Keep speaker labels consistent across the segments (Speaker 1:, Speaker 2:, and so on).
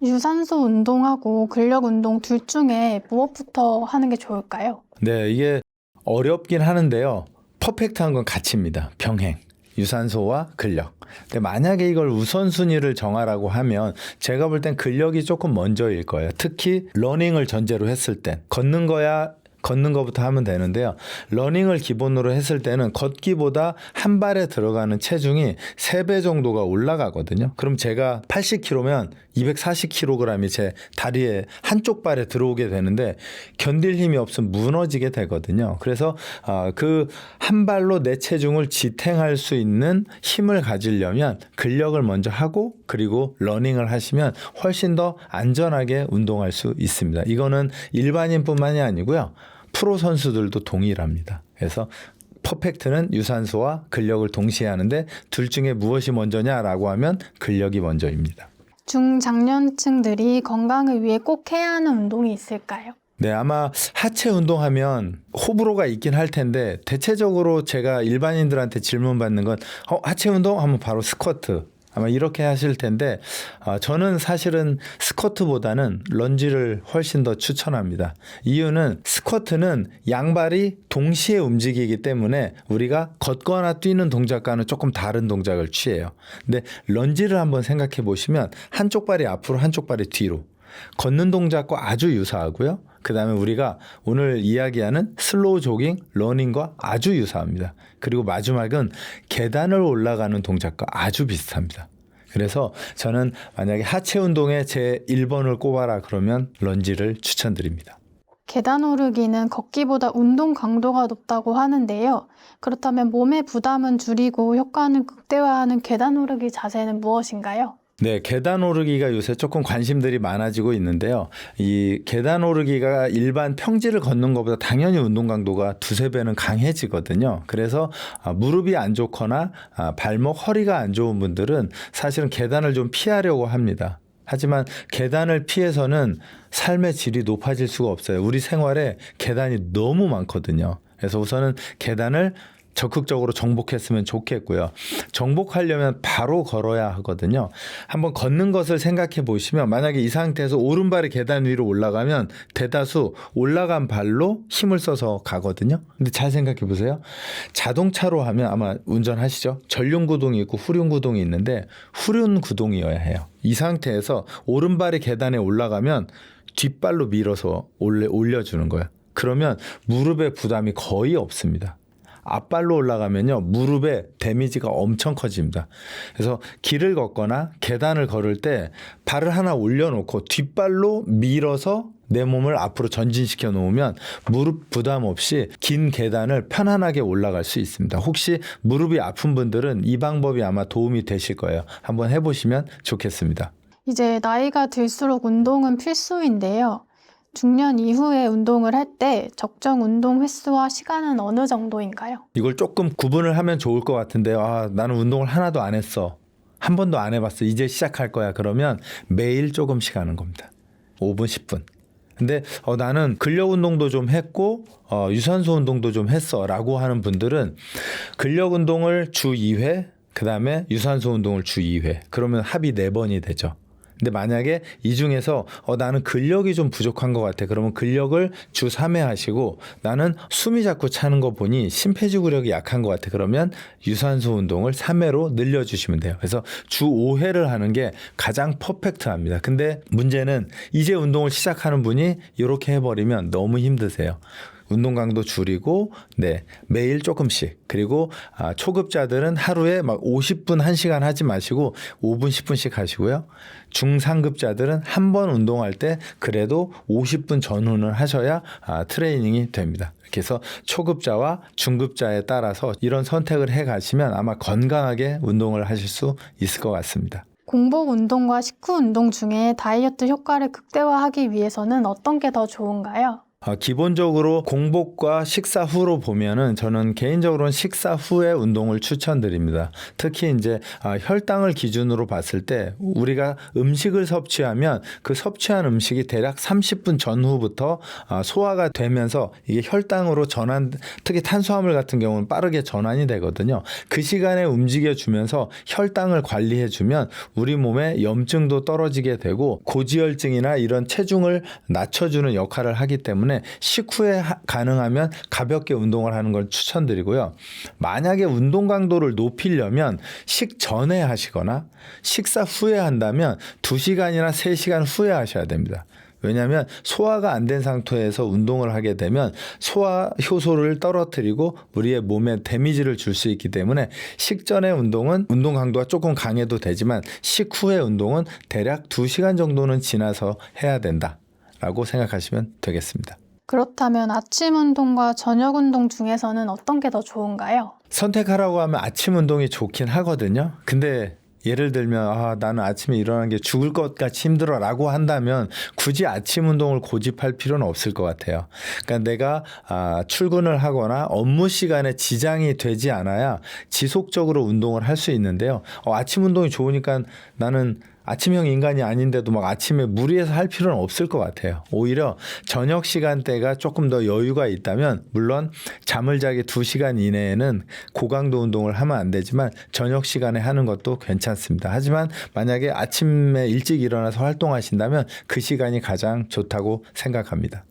Speaker 1: 유산소 운동하고 근력 운동 둘 중에 무엇부터 하는 게 좋을까요?
Speaker 2: 네, 이게 어렵긴 하는데요. 퍼펙트한 건 같이입니다. 병행. 유산소와 근력. 근데 만약에 이걸 우선순위를 정하라고 하면 제가 볼 땐 근력이 조금 먼저일 거예요. 특히 러닝을 전제로 했을 땐. 걷는 거부터 하면 되는데요. 러닝을 기본으로 했을 때는 걷기보다 한 발에 들어가는 체중이 3배 정도가 올라가거든요. 그럼 제가 80kg면 240kg이 제 다리에 한쪽 발에 들어오게 되는데 견딜 힘이 없으면 무너지게 되거든요. 그래서 그 한 발로 내 체중을 지탱할 수 있는 힘을 가지려면 근력을 먼저 하고 그리고 러닝을 하시면 훨씬 더 안전하게 운동할 수 있습니다. 이거는 일반인뿐만이 아니고요. 프로 선수들도 동일합니다. 그래서 퍼펙트는 유산소와 근력을 동시에 하는데 둘 중에 무엇이 먼저냐라고 하면 근력이 먼저입니다.
Speaker 1: 중장년층들이 건강을 위해 꼭 해야 하는 운동이 있을까요?
Speaker 2: 네, 아마 하체 운동하면 호불호가 있긴 할 텐데 대체적으로 제가 일반인들한테 질문 받는 건 하체 운동 하면 바로 스쿼트. 아마 이렇게 하실 텐데 저는 사실은 스쿼트보다는 런지를 훨씬 더 추천합니다. 이유는 스쿼트는 양발이 동시에 움직이기 때문에 우리가 걷거나 뛰는 동작과는 조금 다른 동작을 취해요. 근데 런지를 한번 생각해 보시면 한쪽 발이 앞으로 한쪽 발이 뒤로 걷는 동작과 아주 유사하고요. 그 다음에 우리가 오늘 이야기하는 슬로우 조깅, 러닝과 아주 유사합니다. 그리고 마지막은 계단을 올라가는 동작과 아주 비슷합니다. 그래서 저는 만약에 하체 운동에 제 1번을 꼽아라 그러면 런지를 추천드립니다.
Speaker 1: 계단 오르기는 걷기보다 운동 강도가 높다고 하는데요. 그렇다면 몸의 부담은 줄이고 효과는 극대화하는 계단 오르기 자세는 무엇인가요?
Speaker 2: 네, 계단 오르기가 요새 조금 관심들이 많아지고 있는데요. 이 계단 오르기가 일반 평지를 걷는 것보다 당연히 운동 강도가 2~3배는 강해지거든요. 그래서 무릎이 안 좋거나 발목, 허리가 안 좋은 분들은 사실은 계단을 좀 피하려고 합니다. 하지만 계단을 피해서는 삶의 질이 높아질 수가 없어요. 우리 생활에 계단이 너무 많거든요. 그래서 우선은 계단을 적극적으로 정복했으면 좋겠고요. 정복하려면 바로 걸어야 하거든요. 한번 걷는 것을 생각해 보시면 만약에 이 상태에서 오른발이 계단 위로 올라가면 대다수 올라간 발로 힘을 써서 가거든요. 근데 잘 생각해 보세요. 자동차로 하면 아마 운전하시죠. 전륜구동이 있고 후륜구동이 있는데 후륜구동이어야 해요. 이 상태에서 오른발이 계단에 올라가면 뒷발로 밀어서 올려주는 거예요. 그러면 무릎에 부담이 거의 없습니다. 앞발로 올라가면요 무릎에 데미지가 엄청 커집니다. 그래서 길을 걷거나 계단을 걸을 때 발을 하나 올려놓고 뒷발로 밀어서 내 몸을 앞으로 전진시켜 놓으면 무릎 부담 없이 긴 계단을 편안하게 올라갈 수 있습니다. 혹시 무릎이 아픈 분들은 이 방법이 아마 도움이 되실 거예요. 한번 해보시면 좋겠습니다.
Speaker 1: 이제 나이가 들수록 운동은 필수인데요. 중년 이후에 운동을 할 때 적정 운동 횟수와 시간은 어느 정도인가요?
Speaker 2: 이걸 조금 구분을 하면 좋을 것 같은데요. 나는 운동을 하나도 안 했어. 한 번도 안 해봤어. 이제 시작할 거야. 그러면 매일 조금씩 하는 겁니다. 5분, 10분. 근데 나는 근력 운동도 좀 했고 유산소 운동도 좀 했어 라고 하는 분들은 근력 운동을 주 2회 그 다음에 유산소 운동을 주 2회 그러면 합이 4번이 되죠. 근데 만약에 이 중에서 나는 근력이 좀 부족한 것 같아. 그러면 근력을 주 3회 하시고 나는 숨이 자꾸 차는 거 보니 심폐지구력이 약한 것 같아. 그러면 유산소 운동을 3회로 늘려주시면 돼요. 그래서 주 5회를 하는 게 가장 퍼펙트합니다. 근데 문제는 이제 운동을 시작하는 분이 이렇게 해버리면 너무 힘드세요. 운동 강도 줄이고 매일 조금씩 그리고 초급자들은 하루에 막 50분 1시간 하지 마시고 5분 10분씩 하시고요. 중상급자들은 한 번 운동할 때 그래도 50분 전후는 하셔야 트레이닝이 됩니다. 그래서 초급자와 중급자에 따라서 이런 선택을 해 가시면 아마 건강하게 운동을 하실 수 있을 것 같습니다.
Speaker 1: 공복 운동과 식후 운동 중에 다이어트 효과를 극대화하기 위해서는 어떤 게 더 좋은가요?
Speaker 2: 기본적으로 공복과 식사 후로 보면은 저는 개인적으로는 식사 후에 운동을 추천드립니다. 특히 이제 혈당을 기준으로 봤을 때 우리가 음식을 섭취하면 그 섭취한 음식이 대략 30분 전후부터 소화가 되면서 이게 혈당으로 특히 탄수화물 같은 경우는 빠르게 전환이 되거든요. 그 시간에 움직여주면서 혈당을 관리해주면 우리 몸에 염증도 떨어지게 되고 고지혈증이나 이런 체중을 낮춰주는 역할을 하기 때문에 식후에 가능하면 가볍게 운동을 하는 걸 추천드리고요. 만약에 운동 강도를 높이려면 식전에 하시거나 식사 후에 한다면 2시간이나 3시간 후에 하셔야 됩니다. 왜냐하면 소화가 안 된 상태에서 운동을 하게 되면 소화 효소를 떨어뜨리고 우리의 몸에 데미지를 줄 수 있기 때문에 식전의 운동은 운동 강도가 조금 강해도 되지만 식후의 운동은 대략 2시간 정도는 지나서 해야 된다라고 생각하시면 되겠습니다.
Speaker 1: 그렇다면 아침 운동과 저녁 운동 중에서는 어떤 게 더 좋은가요?
Speaker 2: 선택하라고 하면 아침 운동이 좋긴 하거든요. 근데 예를 들면 나는 아침에 일어나는 게 죽을 것 같이 힘들어라고 한다면 굳이 아침 운동을 고집할 필요는 없을 것 같아요. 그러니까 내가 출근을 하거나 업무 시간에 지장이 되지 않아야 지속적으로 운동을 할 수 있는데요. 아침 운동이 좋으니까 나는 아침형 인간이 아닌데도 막 아침에 무리해서 할 필요는 없을 것 같아요. 오히려 저녁 시간대가 조금 더 여유가 있다면 물론 잠을 자기 2시간 이내에는 고강도 운동을 하면 안 되지만 저녁 시간에 하는 것도 괜찮습니다. 하지만 만약에 아침에 일찍 일어나서 활동하신다면 그 시간이 가장 좋다고 생각합니다.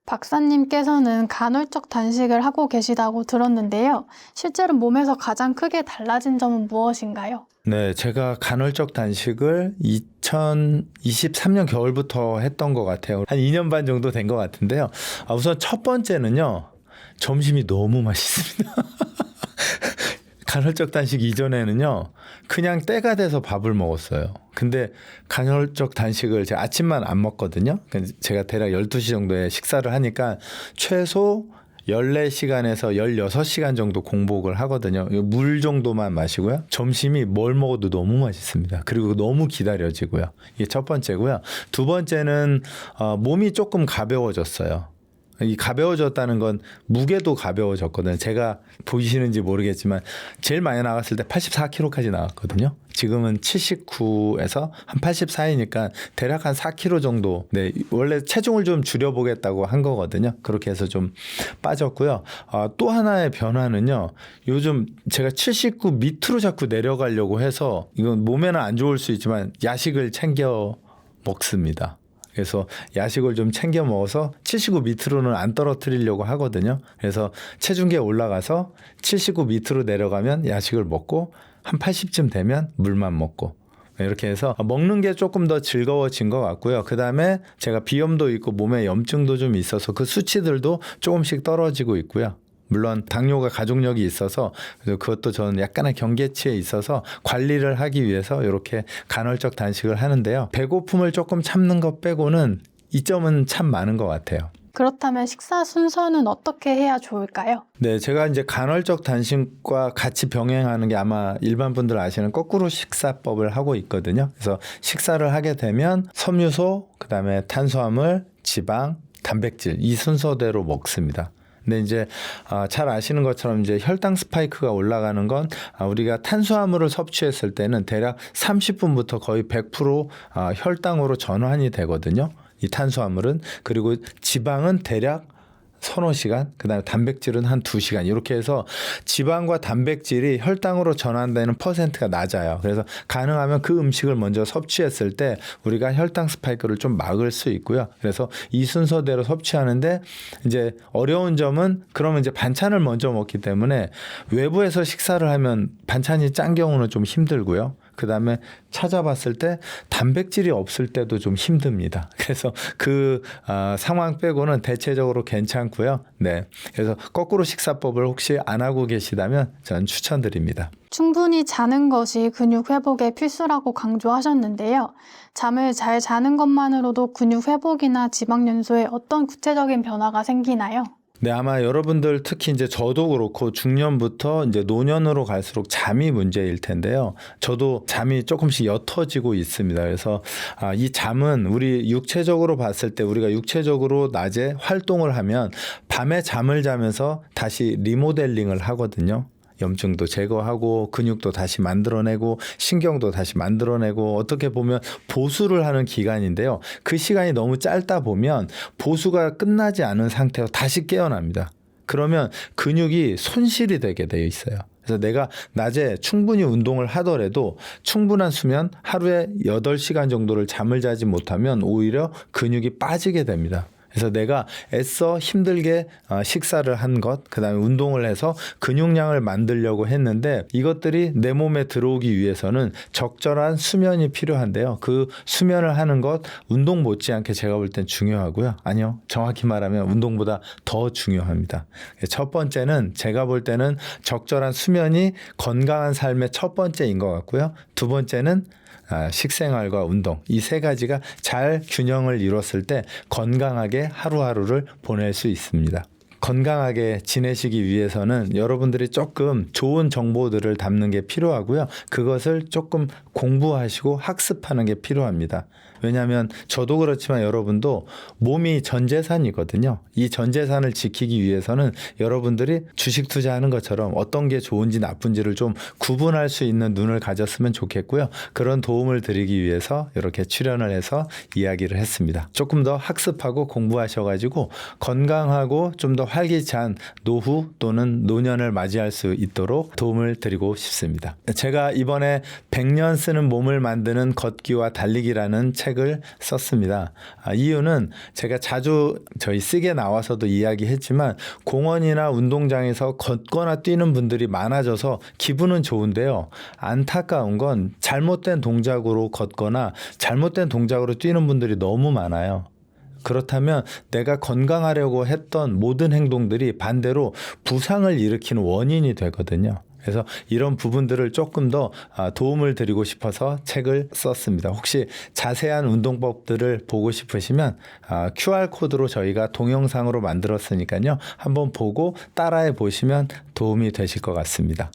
Speaker 1: 박사님께서는 간헐적 단식을 하고 계시다고 들었는데요. 실제로 몸에서 가장 크게 달라진 점은 무엇인가요?
Speaker 2: 네, 제가 간헐적 단식을 2023년 겨울부터 했던 것 같아요. 한 2년 반 정도 된 것 같은데요. 우선 첫 번째는요. 점심이 너무 맛있습니다. 간헐적 단식 이전에는요. 그냥 때가 돼서 밥을 먹었어요. 근데 간헐적 단식을 제가 아침만 안 먹거든요. 제가 대략 12시 정도에 식사를 하니까 최소 14시간에서 16시간 정도 공복을 하거든요. 물 정도만 마시고요. 점심이 뭘 먹어도 너무 맛있습니다. 그리고 너무 기다려지고요. 이게 첫 번째고요. 두 번째는 몸이 조금 가벼워졌어요. 이 가벼워졌다는 건 무게도 가벼워졌거든요. 제가 보이시는지 모르겠지만 제일 많이 나갔을 때 84kg까지 나왔거든요. 지금은 79에서 한 84이니까 대략 한 4kg 정도. 네, 원래 체중을 좀 줄여보겠다고 한 거거든요. 그렇게 해서 좀 빠졌고요. 또 하나의 변화는요. 요즘 제가 79 밑으로 자꾸 내려가려고 해서 이건 몸에는 안 좋을 수 있지만 야식을 챙겨 먹습니다. 그래서 야식을 좀 챙겨 먹어서 79 밑으로는 안 떨어뜨리려고 하거든요. 그래서 체중계에 올라가서 79 밑으로 내려가면 야식을 먹고 한 80쯤 되면 물만 먹고 이렇게 해서 먹는 게 조금 더 즐거워진 것 같고요. 그다음에 제가 비염도 있고 몸에 염증도 좀 있어서 그 수치들도 조금씩 떨어지고 있고요. 물론 당뇨가 가족력이 있어서 그것도 저는 약간의 경계치에 있어서 관리를 하기 위해서 이렇게 간헐적 단식을 하는데요. 배고픔을 조금 참는 것 빼고는 이점은 참 많은 것 같아요.
Speaker 1: 그렇다면 식사 순서는 어떻게 해야 좋을까요?
Speaker 2: 네, 제가 이제 간헐적 단식과 같이 병행하는 게 아마 일반 분들 아시는 거꾸로 식사법을 하고 있거든요. 그래서 식사를 하게 되면 섬유소, 그다음에 탄수화물, 지방, 단백질 이 순서대로 먹습니다. 근데 이제 잘 아시는 것처럼 이제 혈당 스파이크가 올라가는 건 우리가 탄수화물을 섭취했을 때는 대략 30분부터 거의 100% 혈당으로 전환이 되거든요. 이 탄수화물은. 그리고 지방은 대략 서너 시간, 그다음에 단백질은 한 2시간 이렇게 해서 지방과 단백질이 혈당으로 전환되는 퍼센트가 낮아요. 그래서 가능하면 그 음식을 먼저 섭취했을 때 우리가 혈당 스파이크를 좀 막을 수 있고요. 그래서 이 순서대로 섭취하는데 이제 어려운 점은 그러면 이제 반찬을 먼저 먹기 때문에 외부에서 식사를 하면 반찬이 짠 경우는 좀 힘들고요. 그다음에 찾아봤을 때 단백질이 없을 때도 좀 힘듭니다. 그래서 그 상황 빼고는 대체적으로 괜찮고요. 네, 그래서 거꾸로 식사법을 혹시 안 하고 계시다면 저는 추천드립니다.
Speaker 1: 충분히 자는 것이 근육 회복에 필수라고 강조하셨는데요. 잠을 잘 자는 것만으로도 근육 회복이나 지방 연소에 어떤 구체적인 변화가 생기나요?
Speaker 2: 네, 아마 여러분들 특히 이제 저도 그렇고 중년부터 이제 노년으로 갈수록 잠이 문제일 텐데요. 저도 잠이 조금씩 옅어지고 있습니다. 그래서 이 잠은 우리 육체적으로 봤을 때 우리가 육체적으로 낮에 활동을 하면 밤에 잠을 자면서 다시 리모델링을 하거든요. 염증도 제거하고 근육도 다시 만들어내고 신경도 다시 만들어내고 어떻게 보면 보수를 하는 기간인데요. 그 시간이 너무 짧다 보면 보수가 끝나지 않은 상태로 다시 깨어납니다. 그러면 근육이 손실이 되게 되어 있어요. 그래서 내가 낮에 충분히 운동을 하더라도 충분한 수면 하루에 8시간 정도를 잠을 자지 못하면 오히려 근육이 빠지게 됩니다. 그래서 내가 애써 힘들게 식사를 한 것, 그다음에 운동을 해서 근육량을 만들려고 했는데 이것들이 내 몸에 들어오기 위해서는 적절한 수면이 필요한데요. 그 수면을 하는 것 운동 못지않게 제가 볼 땐 중요하고요. 아니요. 정확히 말하면 운동보다 더 중요합니다. 첫 번째는 제가 볼 때는 적절한 수면이 건강한 삶의 첫 번째인 것 같고요. 두 번째는 식생활과 운동 이 세 가지가 잘 균형을 이뤘을 때 건강하게 하루하루를 보낼 수 있습니다. 건강하게 지내시기 위해서는 여러분들이 조금 좋은 정보들을 담는 게 필요하고요. 그것을 조금 공부하시고 학습하는 게 필요합니다. 왜냐하면 저도 그렇지만 여러분도 몸이 전 재산이거든요. 이 전 재산을 지키기 위해서는 여러분들이 주식 투자하는 것처럼 어떤 게 좋은지 나쁜지를 좀 구분할 수 있는 눈을 가졌으면 좋겠고요. 그런 도움을 드리기 위해서 이렇게 출연을 해서 이야기를 했습니다. 조금 더 학습하고 공부하셔가지고 건강하고 좀 더 활기찬 노후 또는 노년을 맞이할 수 있도록 도움을 드리고 싶습니다. 제가 이번에 100년 쓰는 몸을 만드는 걷기와 달리기라는 책을 썼습니다. 이유는 제가 자주 저희 쓰게 나와서도 이야기했지만 공원이나 운동장에서 걷거나 뛰는 분들이 많아져서 기분은 좋은데요. 안타까운 건 잘못된 동작으로 걷거나 잘못된 동작으로 뛰는 분들이 너무 많아요. 그렇다면 내가 건강하려고 했던 모든 행동들이 반대로 부상을 일으키는 원인이 되거든요. 그래서 이런 부분들을 조금 더 도움을 드리고 싶어서 책을 썼습니다. 혹시 자세한 운동법들을 보고 싶으시면 QR코드로 저희가 동영상으로 만들었으니까요. 한번 보고 따라해 보시면 도움이 되실 것 같습니다.